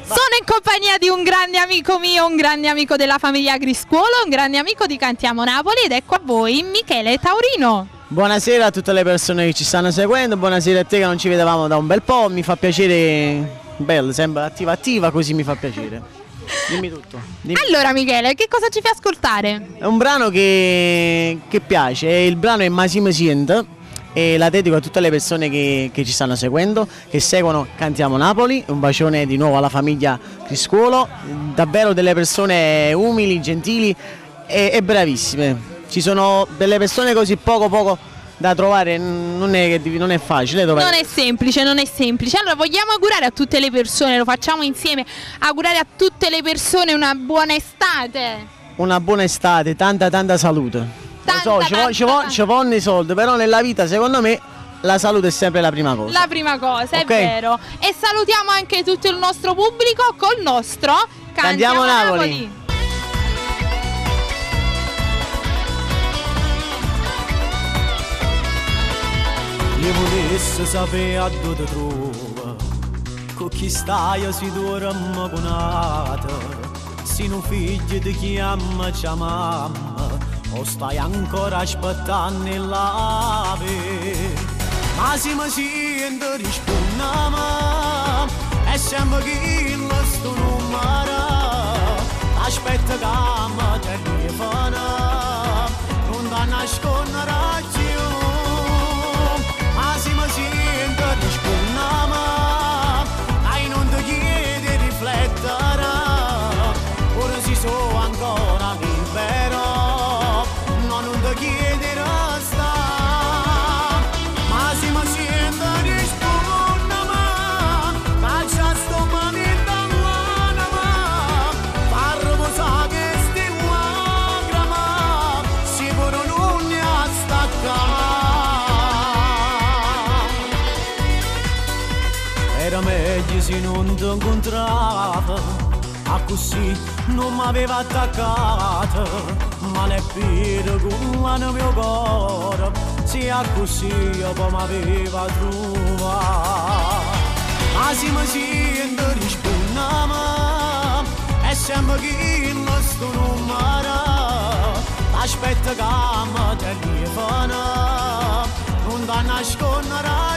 Sono in compagnia di un grande amico mio, un grande amico della famiglia Agriscuolo, un grande amico di Cantiamo Napoli ed ecco a voi Michele Taurino. Buonasera a tutte le persone che ci stanno seguendo, buonasera a te che non ci vedevamo da un bel po', mi fa piacere, bello, sembra attiva, così mi fa piacere. Dimmi tutto. Dimmi. Allora Michele, che cosa ci fai ascoltare? È un brano che piace, il brano è Massimo Sient e la dedico a tutte le persone che ci stanno seguendo, che seguono Cantiamo Napoli. Un bacione di nuovo alla famiglia Criscuolo, davvero delle persone umili, gentili e bravissime. Ci sono delle persone così poco da trovare, non è facile trovare. Non è semplice. Allora vogliamo augurare a tutte le persone, lo facciamo insieme, augurare a tutte le persone una buona estate. Una buona estate, tanta salute. Lo so, ci vogliono i soldi, però nella vita secondo me la salute è sempre la prima cosa. La prima cosa, okay? È vero. E salutiamo anche tutto il nostro pubblico col nostro Cantiamo Napoli. Io volessi sapere a dove ti trova, con chi stai si dorme conata, se un figlio ti chiama c'è mamma, o stai ancora aspettando il lave. Ma se mi sento risponde, è sempre chi lo sto numero, aspetta che mi telefona, non da nascondere ragione. Ma se mi sento risponde, dai non ti chiede riflettere, ora si so ancora libero. Non ti chiedere sta, ma se mi sento risponde, faccia sto momento all'anima, far riposare queste lacrime, sicuro non ne ha staccato. Era meglio se non ti incontrava, a così non mi aveva attaccato. Ma ne pido con il mio cuore, sia così io poi mi aveva trovato. Ma se mi sento risponde, è sempre chi lo sto numero, aspetta che mi telefona, non da nascondere.